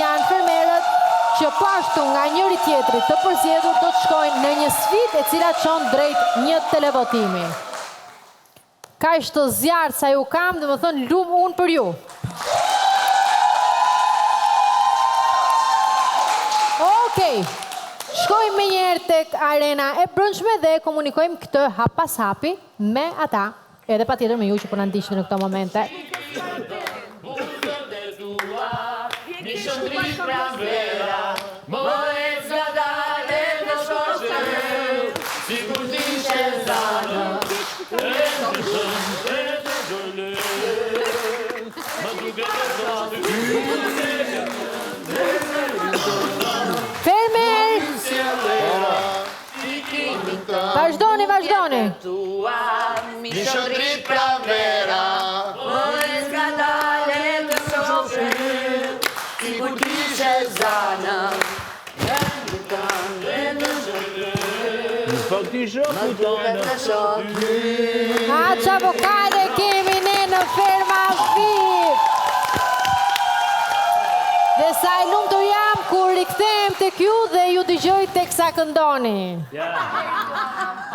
janë fermerët që pashtu nga njëri tjetri të përzgjedhur do të shkojnë në një sfidë e cila çon drejt një televotimi. Kaq të zjarrt sa ju kam, domethënë lum unë për ju. Okej. Shkojmë me njerë tek arena e brëndshme dhe komunikojmë këtë hap pas hapi me ata, edhe pa tjetër me ju që për në ndishtë në këto momente. Vazhdoni. Mi shëndrit pranvera, Ore skandale të shohim, sikur kishe zana. A qa vokale kemi ne në ferma VIP. Dhe sa e lumë të jam kur rikëthem të kju dhe ju dëgjoj tek sa këndoni.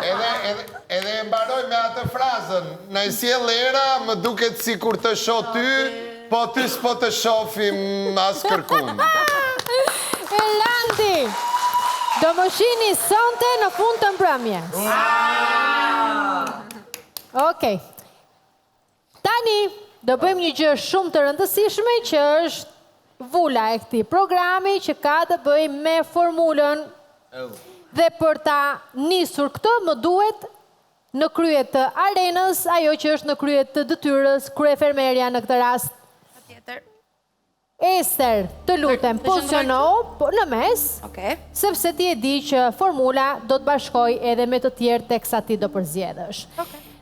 Edhe e mbaroj me atë frazën, në sjell era më duket si kur të shoh ty, po ty s'po të shofim as kërkum. Elandi, do më shihni sonte në fund të mbrëmjes. Okej. Tani, do bëjmë një gjë shumë të rëndësishme që është vula e këtij programi që ka të bëjë me formulën. Dhe për ta nisur këtë, më duhet në krye të arenës, ajo që është në krye të detyrës, kryefermerja në këtë rast. Ester, të lutem, poziciono në mes, sepse ti e di që formula do të bashkoj edhe me të tjerë teksa ti do përzgjedhësh.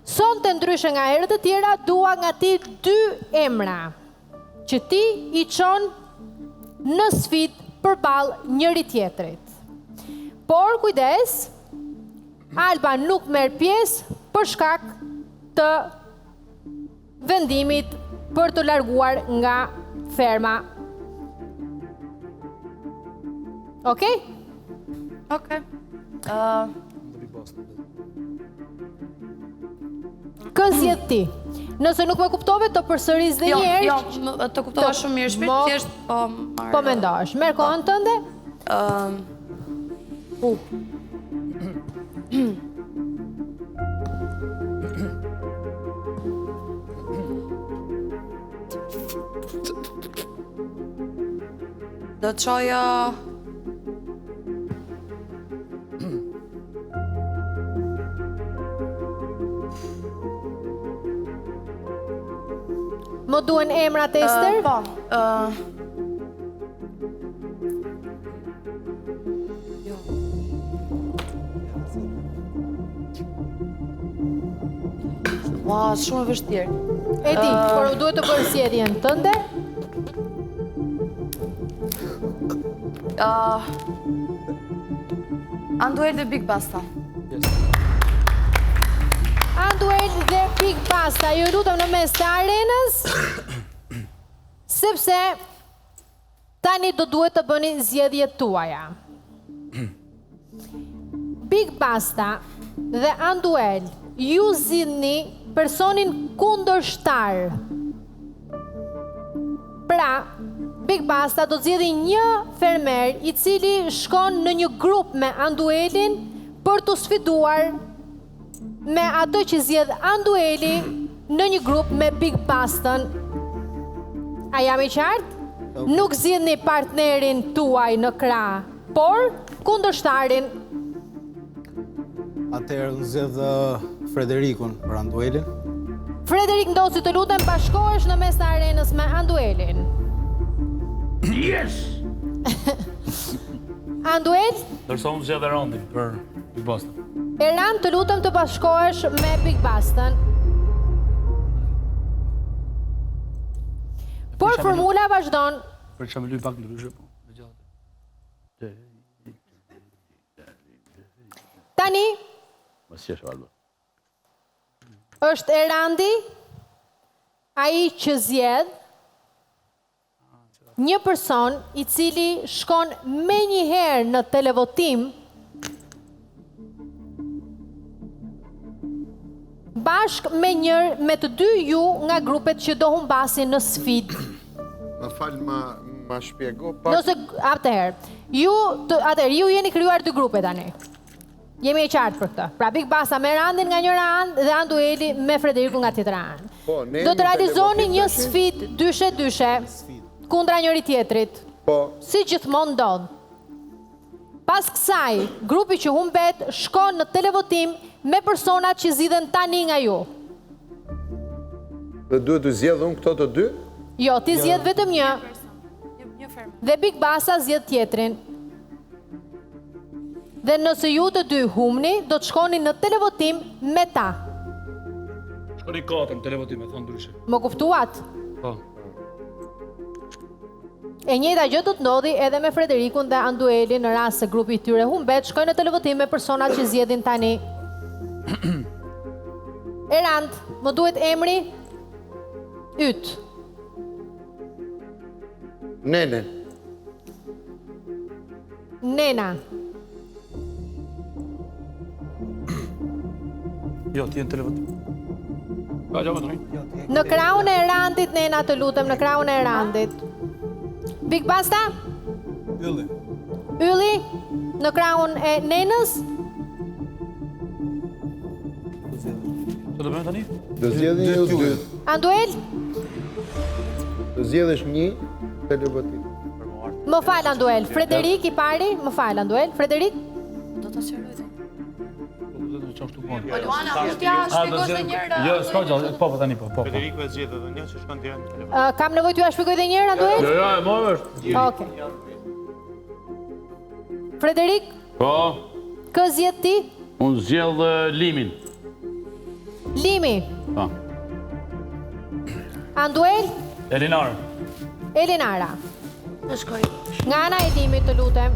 Sonte ndryshe nga herët e tjera, dua nga ti 2 emra që ti i çon në sfidë përballë njëri tjetrit. Por, kujdes, Alba nuk merr pjesë për shkak të vendimit për të larguar nga ferma. Okej? Okej. Kë zgjedh ti? Nëse nuk më kuptove, të përsëris dhe njerë. Jo, të kuptova shumë mirë shpirt, thjesht po marr. Po mendosh. Merr kohën tënde? Do të çoja Më duen emrat, Ester? Po. Ua, shumë e vështirë. E di, por duhet të bërë zgjedhjen tënde. Anduel dhe Big Basta. Anduel dhe Big Basta, ju lutem në mes të arenës, sepse tani do duhet të bëni zgjedhjet tuaja. Big Basta dhe Anduel, ju zgjidhni personin kundërshtar. Pra, Big Basta do zgjidhë një fermer i cili shkon në një grup me Anduelin për të sfiduar me ato që zgjedh Andueli në një grup me Big Bastën. A jam i qartë? Nuk zgjidhni partnerin tuaj në krah, por kundërshtarin. Atëherë unë zgjedh Frederikun për Anduelin. Frederik Ndoci, të lutem, bashkohesh në mes të arenës me Anduelin. Yes! Anduel? Dërsa unë zgjedh Erandin për Big Bastën. Erand, të lutem të bashkohesh me Big Bastën. Por formula vazhdon. Për që me luj pak ndryshe, po. Tani, është Erandi, ai që zgjedh, një person i cili shkon me njëherë në televotim bashk me të dy ju nga grupet që do humbasin në sfidë. Më falë, ma shpjego pak. Nëse, atëherë, ju jeni krijuar dy grupe tani. Jemi e qartë për këtë. Pra Big Basta me Randin nga njëra anë dhe Andueli me Frederiku nga tjetra anë. Do të realizoni një sfidë dyshe kundra njëri tjetrit. Si gjithmonë ndodh. Pas kësaj, grupi që humbet shkon në televotim me personat që zgjidhen tani nga ju. Dhe duhet të zgjedh unë këto të dy? Jo, ti zgjedh vetëm një. Dhe Big Basta zgjedh tjetrin. Dhe nëse ju të dy humni, do të shkoni në televotim me ta. Shkoni katër në televotim, e thonë ndryshe. Më kuptuat? Po. E njëjta gjë do të ndodhi edhe me Frederikun dhe Anduelin në rast se grupi i tyre humbet, shkojnë në televotim me personat që zgjedhin tani. Erand, më duhet emri? Yt. Nene. Nena. Jo, ti në televotim. Ka gjë më të rinj. Në krahun e Erandit, Nena, të lutem, në krahun e Erandit. Big Basta? Ylli. Ylli? Në krahun e Nenës? Që do bëjmë tani? Do zgjedhin ju dy. Anduel? Do zgjedhësh një televotim. Më fal, Anduel. Frederik i pari? Më fal, Anduel. Frederik? Do të sqaroj dhe. Po, Luana, mund t'ja shpjegosh edhe një herë? Jo, s'ka gjallë, po tani, po. Federiku e zgjedh edhe një që shkon tjerë në telefon. kam nevojë t'ju shpjegoj edhe një herë, Anduel? Jo, e morë është. Okej. Frederik, Po, kë zgjedh ti? unë zgjedh Limin. Limi. Po. Anduel? Elinar. Elinara. Në shkoj. Nga ana e Limit, të lutem.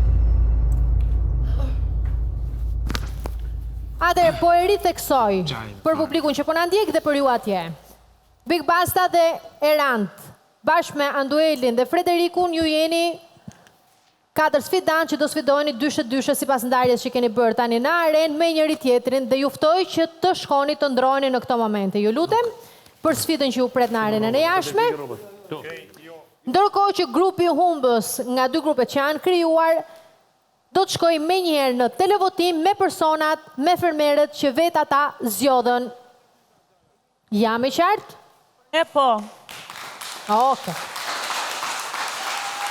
Atëherë, po e ritheksoj për publikun që po na ndjek dhe për ju atje. Big Basta dhe Erand, bashkë me Anduelin dhe Frederikun, ju jeni 4 sfidantë që do sfidojeni dyshe sipas ndarjes që keni bërë tani në arenë me njëri tjetrin dhe ju ftoj që të shkoni të ndroheni në këto momente. Ju lutem për sfidën që ju pret në arenën e jashtme. Ndërkohë që grupi humbës nga dy grupet që janë krijuar do të shkojë me njëherë në televotim me personat, me fermerët që vetë ata zgjodhen. Jam e qartë? E po. Oke.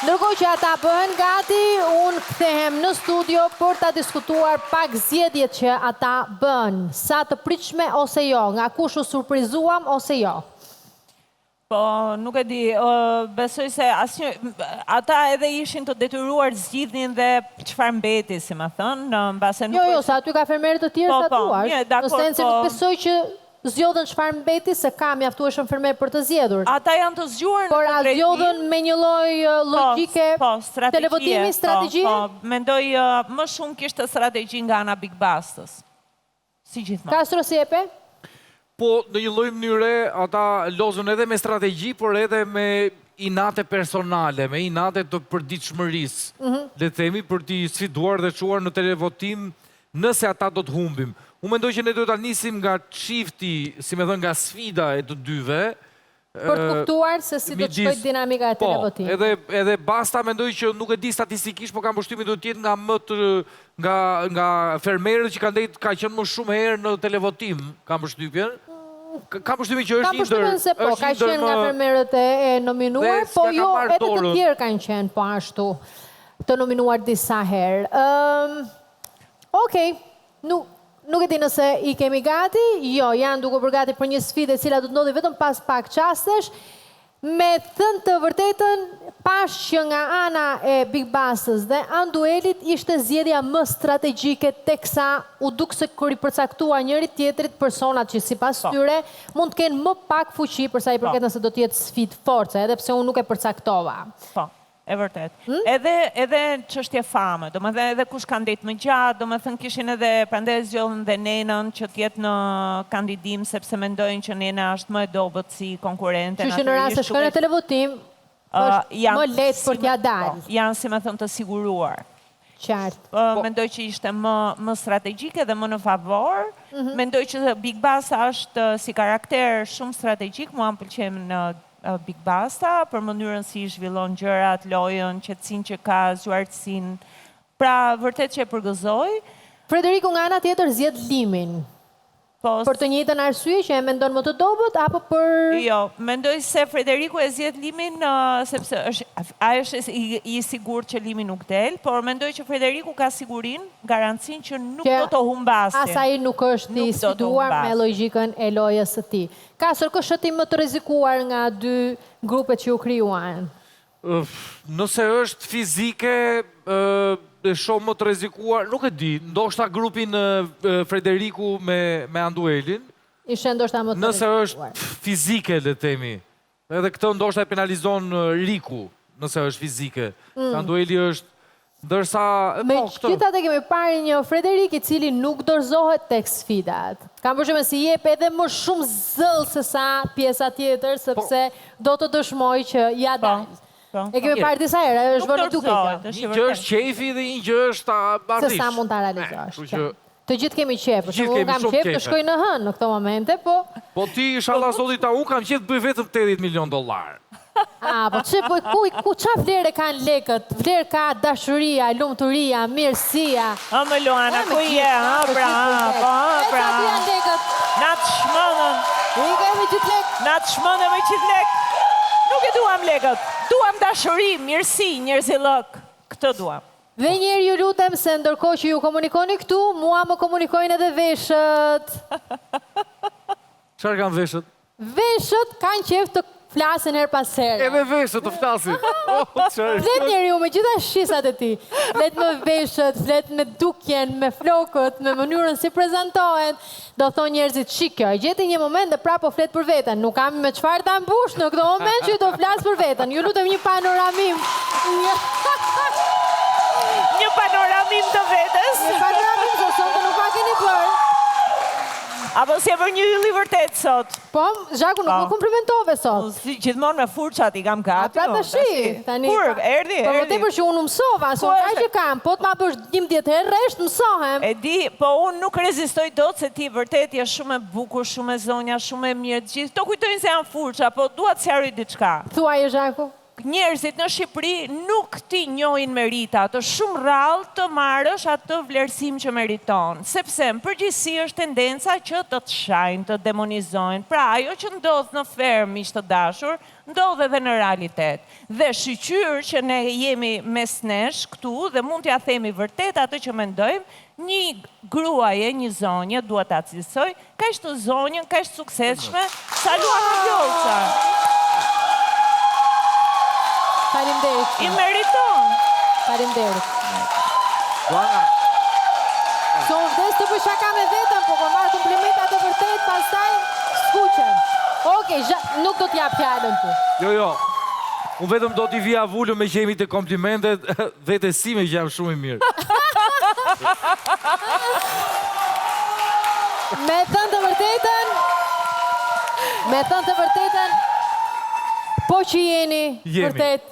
Ndërkohë që ata bëhen gati, unë kthehem në studio për ta diskutuar pak zgjedhjet që ata bën, sa të pritshme ose jo, nga kush u surprizuam ose jo. Po, nuk e di, besoj se ata edhe ishin të detyruar zgjidhnin dhe çfarë mbeti, si më thënë, në base nuk... Jo, sa aty ka fermerët të tjerë sa tuash. Në sensi nuk besoj që zgjodhen çfarë mbeti se ka mjaftueshëm fermer për të zgjedhur. Ata janë të zgjuar në por a zgjodhen me një lloj logjike televotimi, strategjie? Po, mendoj më shumë kishte strategji nga ana Big Bastës. Si gjithmonë. Castro Siepe? Po, në një lloj mënyre, ata lozën edhe me strategji, por edhe me inate personale, me inate të përditshmërisë. Le të themi për t'i sfiduar dhe çuar në televotim nëse ata do të humbim. Unë mendoj që ne do ta nisim nga çifti, si më thënë, nga sfida e të dyve. Për të kuptuar se si do të shkojë dinamika e televotimit. Po, edhe Basta mendoj që nuk e di statistikisht, por kam përshtypjen do të jetë nga më të nga fermerët që ka qenë më shumë herë në televotim, kam përshtypjen. Kam përshtypjen që është Kam përshtypjen se po, ka qenë nga fermerët e nominuar, po jo edhe të tjerë kanë qenë po ashtu të nominuar disa herë. Okej, nuk e di nëse i kemi gati, jo, janë duke përgati për një sfidë e cila do të ndodhi vetëm pas pak qastesh. Me thënë të vërtetën, pash që nga ana e Big Bastës dhe Anduelit ishte zgjedhja më strategjike teksa u duk se kur i përcaktua njëri tjetrit personat që sipas tyre mund të kenë më pak fuqi përsa i përket nëse do të jetë sfidë force, edhe pse unë nuk e përcaktova. Po. E vërtet. Edhe çështje fame, domethënë edhe kush ka ndetë më gjatë, domethënë kishin edhe prandaj zgjodhen dhe Nenën që të jetë në kandidim sepse mendojnë që Nena është më e dobët si konkurrente. Që në rast se shkojnë në televotim, është më lehtë për t'ja dalë. Janë, si me thënë, të siguruar. Qartë. Mendoj që ishte më strategjike dhe më në favor. Mendoj që Big Basta është si karakter shumë strategjik. Mua më pëlqen në Big Basta për mënyrën si zhvillon gjërat, lojën, qetësinë që ka, zgjuartësinë. Pra, vërtet që e përgëzoj. Frederiku nga ana tjetër zgjedh Limin. Për të njëjtën arsye që e mendon më të dobët apo për... Jo, mendoj se Frederiku e zgjedh Limin sepse ai është i sigurt që Limi nuk del, por mendoj që Frederiku ka sigurinë, garancinë që nuk do të humbasë. Asaj nuk është i sfiduar me logjikën e lojës së tij. Ka shëtim më të rrezikuar nga dy grupet që u krijuan? Nëse është fizike, shumë më të rrezikuar, nuk e di, ndoshta grupin Frederiku me Anduelin. Ishe ndoshta më të rrezikuar. Nëse është fizike, le temi. Edhe këtë ndoshta e penalizon Riku, nëse është fizike. Andueli është, ndërsa... Me gjithatë kemi parë një Frederik i cili nuk dorëzohet tek sfidat. Kam përshtypjen se jep edhe më shumë zëll se sa pjesa tjetër, sepse do të dëshmoj që ja dalë. E kemi parë disa herë, është vërtet duke kjo. Një gjë është qefi dhe një gjë është arrish. Se sa mund ta realizosh. Të gjithë kemi qef, për shembull unë kam qef të shkoj në hënë në këto momente, po... Po ti, inshallah zotit, unë kam qef të bëj vetëm $80 milion. Po qa vlerë kanë lekët? Vlerë ka dashuria, lumturia, mirësia. Më Luana, ku je? Pra. Na të shmënë me qitë lek. Nuk e duam lekët. Duam dashuri, mirësi, njerëzillëk. Këtë duam. Dhe njerë ju lutem se ndërkohë që ju komunikoni këtu, mua më komunikojnë edhe veshët. Çfarë kanë veshët? Veshët kanë qef të flasin her pas here. Edhe veshët të flasin. Flet njeri ju me gjitha shisat e ti. Flet me veshët, flet me dukjen, me flokët, me mënyrën si prezentohen. Do thonë njerëzit, shikjo, e gjeti një moment dhe prapo flet për veten. Nuk kam me qfarë ta mbush në këto moment që ju do flas për veten. Ju lutem një panoramim. Një panoramim të vetes. Një panoramim se sot të nuk pa keni bërë. Apo si e për një yll i vërtet sot? Po, Zhaku nuk më komplimentove sot. Gjithmonë me furçat i kam gati. Pra të shi. Kur, erdi. Po vërtet për që unë mësova, se unë ka që kam, po të ma bësh 12 herë resht mësohem. E di, po unë nuk rezistoj dot se ti vërtet je shumë e bukur, shumë e zonja, shumë e mirë. Gjithë to kujtojnë se janë furça, po dua të sqaroj diçka. Thuaj Zhaku. Njerëzit në Shqipëri nuk ti njohin merita, të shumë rrallë të marrësh atë vlerësim që meriton, sepse në përgjithësi është tendenca që të të shajnë, të demonizojnë. Pra, ajo që ndodh në fermë, miq të dashur, ndodh edhe në realitet. Dhe shqyr që ne jemi mes nesh këtu dhe mund t'ja themi vërtet atë që mendojmë, një gruaje, një zonje, dua ta cilësoj, kaq të zonjën, kaq suksesshme, sa Luana Vjollca. Faleminderit. I meriton. Faleminderit. Luana. So unë vdes të për shaka me vetëm, po për marrë komplimentat e vërtet, pastaj skuqem. Okej, nuk do t'jap fjallën tu. Jo. Unë vetëm do t'i vija vullu me qemi të komplimentet, vete si me që jam shumë i mirë. Me thënë të vërtetën, po që jeni vërtet.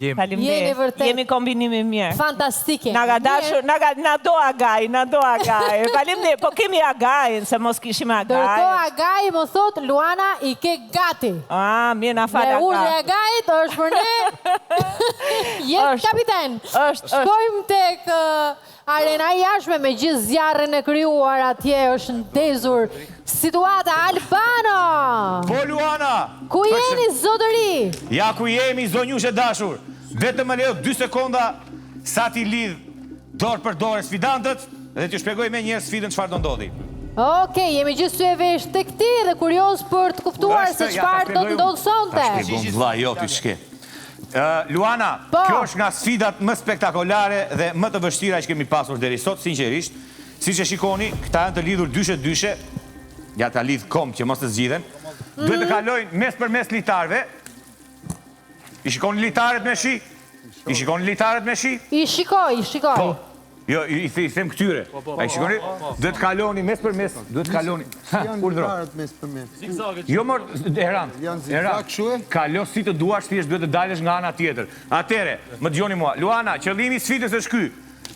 Jeni vërtet. Jemi kombinimi mirë. Fantastike. Na do agaj. Faleminderit, po kemi agajin, se mos kishim agaj. Dërko agaj më thot, Luana i ke gati. Mirë na fal agaj. Me urë e agajit është për ne. Jetë kapiten. Shkojmë tek arena jashme me gjithë zjarën e kryuar atje është ndezur situata Albano. Po Luana. Ku jeni zotëri? Ja ku jemi zonjushe dashur. Vetëm më leo 2 sekonda sa ti lidh dorë për dorë sfidantët dhe t'ju shpjegoj me njerë sfidën çfarë do ndodhi. Okej, jemi gjithë sy e vesh të këti dhe kurios për të kuptuar se çfarë do të ndodhë sonte. Ta shpjegoj vlla jo ti shke. Luana, kjo është nga sfidat më spektakolare dhe më të vështira që kemi pasur deri sot, sinqerisht. Siç e shikoni, këta janë të lidhur dyshe, ja ta lidh kom që mos të zgjidhen. Duhet të kalojnë mes për mes litarëve. I shikoni litarët me shi? I shikoni litarët me shi? I shikoj. Po, Jo, i them këtyre. A i shikoni? Duhet kaloni mes për mes, duhet kaloni. Urdhro. mes për mes. Jo mor, Erand. Janë zigzag kështu e? Kalo si të duash, thjesht duhet të dalësh nga ana tjetër. Atere, më dëgjoni mua. Luana, qëllimi i sfidës është ky.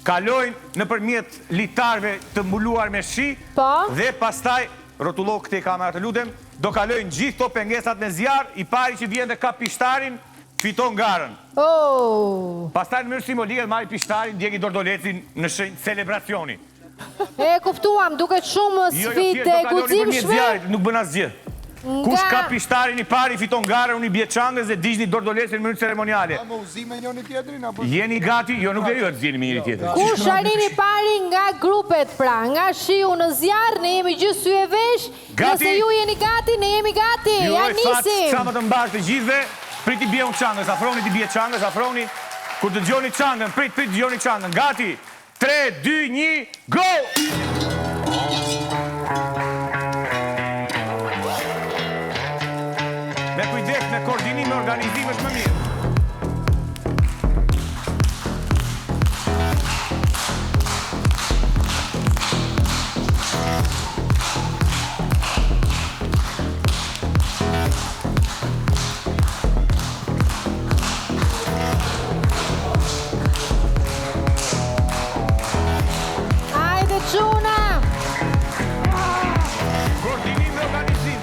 Kalojnë nëpërmjet litarëve të mbuluar me shi dhe pastaj rrotullo këtej kamera të lutem, do kalojnë gjithë to pengesat në zjarr, i pari që vjen dhe ka pishtarin, fiton garën. Pastaj në mënyrë simbolike marri pishtarin, ndjeki dordolecin në shenjë celebracioni. E kuptuam, duket shumë sfidë e guximshme. Nuk bën asgjë. Kush ka pishtarin i pari fiton garën, unë i bie çangës dhe digjni dordolecin në mënyrë ceremoniale. Më uzime njëri tjetrin apo? Jeni gati? Jo, nuk lejohet zgjeni me njëri tjetrin. Kush arrin i pari nga grupet pra, nga shiu në zjarr, ne jemi gjithë sy e vesh. Nëse ju jeni gati, ne jemi gati. Ja nisim. Sa më të mbash të gjithëve, priti bie unë çangës, afroni ti bie çangës, afroni. Kur dëgjoni çangën, prit dëgjoni çangën. Gati. 3, 2, 1, go! Me kujdes, me koordinim, me organizim është më mirë.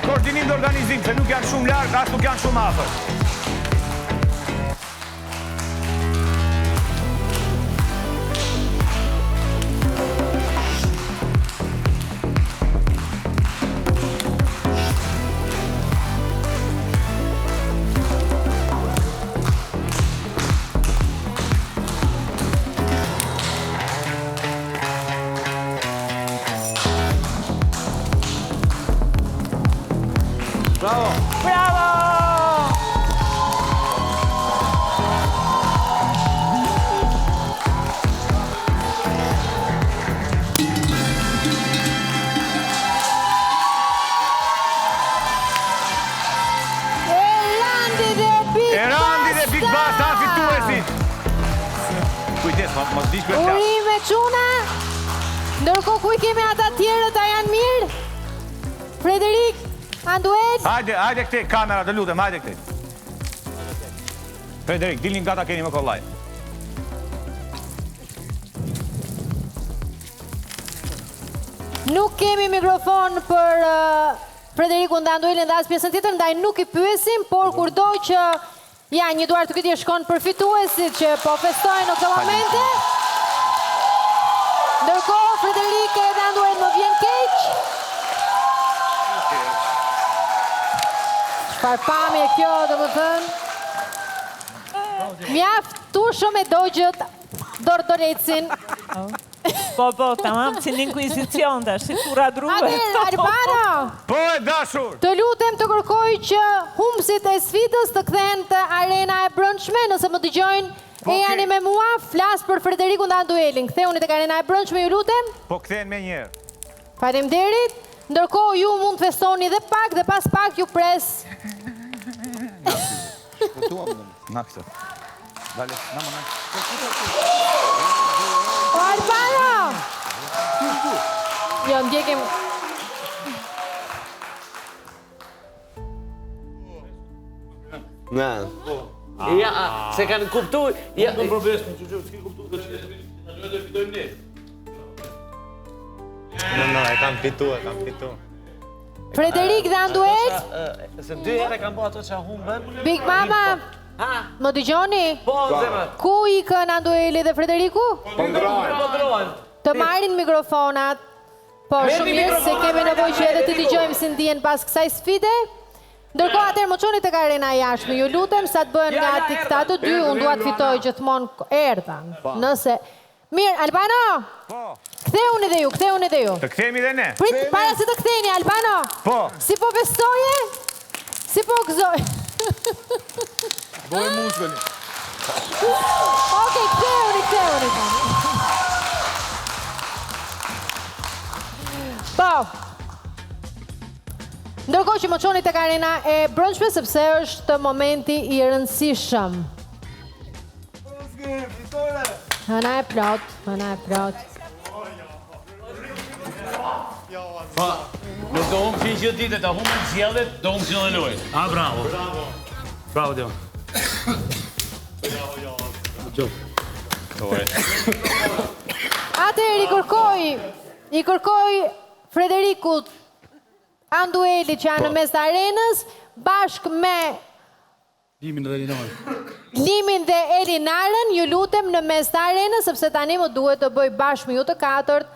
Koordinim dhe organizim, se nuk janë shumë largë, as nuk janë shumë afër. Bravo! Bravo! Erandi dhe Big Basta fituesit. Kujdes, mos dish për çfarë. Urime çuna. Ndërkohë ku i kemi ata tjerët, a janë mirë? Frederik, Anduet. Hajde këte, kamera të lutem, hajde këte. Frederik, dilni nga ta keni më kollaj. Nuk kemi mikrofon për Frederikun dhe Anduelin dhe as pjesën tjetër, ndaj nuk i pyesim, por kurdo që një duar të këtje shkon për fituesit që po festojnë në këto momente. Ndërkohë, Frederik dhe Anduel më vjen keq. Çfarë kjo, do më thënë. Mjaft tushëm e dogjët dordolecin. Po, tamam, si një inkuizicion dhe, si kura druve. Albano! Po e dashur! Të lutem të kërkoj që humbësit e sfidës të kthehen të arena e brëndshme, nëse më dëgjojnë e jani me mua, flas për Frederikun dhe Anduelin. Kthehuni tek arena e brëndshme, ju lutem. Po kthehen me njerë. Faleminderit. Ndërkohë ju mund të festoni dhe pak, dhe pas pak ju pres. Na këtë. Dale, na. O Albano! Jo, ndjekim... Na. Ja, se kanë kuptu... Ja, nuk problem, s'ki kuptu të që në gjojnë dhe fitojmë ne. No, e kam fitu. Frederik dhe Anduet? Se 2 herë kanë po ato që humbën. Big Mama, më dëgjoni? Po, zemër. Ku ikën Andueli dhe Frederiku? Pëndrojnë. Të marrin mikrofonat. Po, shumë mirë se kemi nevojë që edhe të dëgjojmë si ndihen pas kësaj sfide. Ndërkohë atëherë më çoni tek arena e jashtme. Ju lutem sa të bëhen gati këta të dy, unë dua të fitoj gjithmonë erdhan. Nëse mirë, Albano. Po. Kthehuni dhe ju. Të kthehemi dhe ne. Prit, para se të ktheheni, Albano. Po. Si po festoje? Si po gëzoj? Bojë mushkëllin. Okej, kthehuni. Po. Ndërkohë që më çoni tek arena e brëndshme sepse është momenti i rëndësishëm. Hëna e plot, hëna e plot. Po, nuk do umë që gjithë ditë, të humën zjellit, do umë që në lojë. A, bravo. Bravo, Dion. Atëherë i kërkoj Frederikut Andueli që janë në mes të arenës, bashkë me Limin dhe Elinarën, ju lutem në mes të arenës, sepse tani më duhet të bëj bashkë me ju të katërt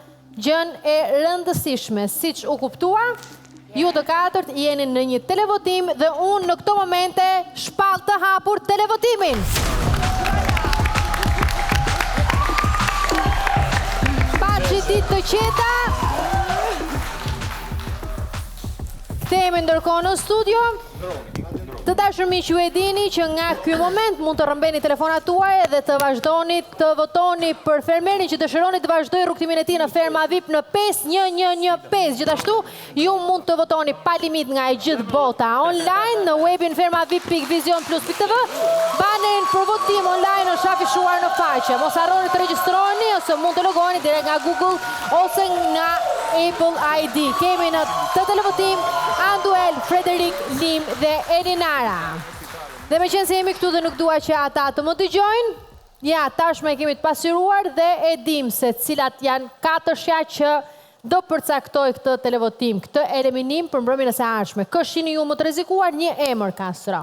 gjën e rëndësishme. Siç u kuptua, ju të katërt jeni në një televotim dhe unë në këto momente shpall të hapur televotimin. Paçi ditë të qeta. Kthehemi ndërkohë në studio. Të dashur miq, ju e dini që nga ky moment mund të rrëmbeni telefonat tuaja dhe të vazhdoni të votoni për fermerin që dëshironi të vazhdojë rrugtimin e tij në Ferma VIP në 5115. Gjithashtu, ju mund të votoni pa limit nga e gjithë bota online në webin fermavip.visionplus.tv. Banerin për votim online është afishuar në faqe. Mos harroni të regjistroheni ose mund të logoni direkt nga Google ose nga Apple ID. Kemi në të televotim Anduel, Frederik, Lim dhe Elinara. Dhe me qenë se jemi këtu dhe nuk dua që ata të më dëgjojnë, ja, tashme kemi të pasyruar dhe e dim se cilat janë 4 shja që do përcaktoj këtë televotim, këtë eliminim për mbrëmjen e së ardhshme. Këshini ju më të rrezikuar një emër, Kastro?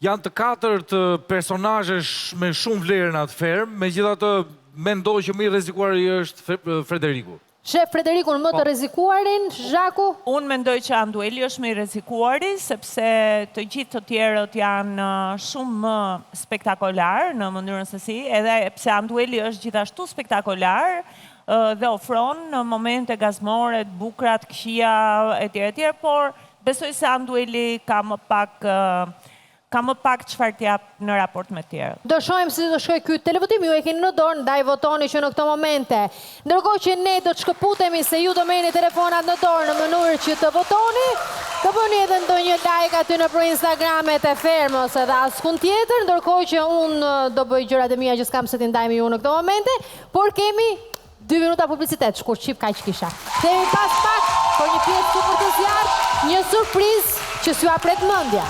Janë të 4 personazhesh me shumë vlerë në atë fermë, megjithatë mendoj që më i rrezikuari është Frederiku. Shef Frederikun më të rrezikuarin, Zhaku? Unë mendoj që Andueli është më i rrezikuari, sepse të gjithë të tjerët janë shumë më spektakolar në mënyrën se si, edhe pse Andueli është gjithashtu spektakolar dhe ofron në momente gazmore, të bukura, të këqija etj, por besoj se Andueli ka më pak çfarë t'jap në raport me tjerët. Do shohim si do shkoj ky televotim, ju e keni në dorë, ndaj votoni që në këto momente. Ndërkohë që ne do të shkëputemi se ju do merrni telefonat në dorë në mënyrë që të votoni, të bëni edhe ndonjë like aty në për Instagramet e Fermës edhe askund tjetër, ndërkohë që unë do bëj gjërat e mia që s'kam se t'i ndaj me ju në këto momente, por kemi 2 minuta publicitet, shkur qip kaq kisha. Kemi pas pak për një pjesë super të zjarrt, një surprizë që s'ju apret mendja.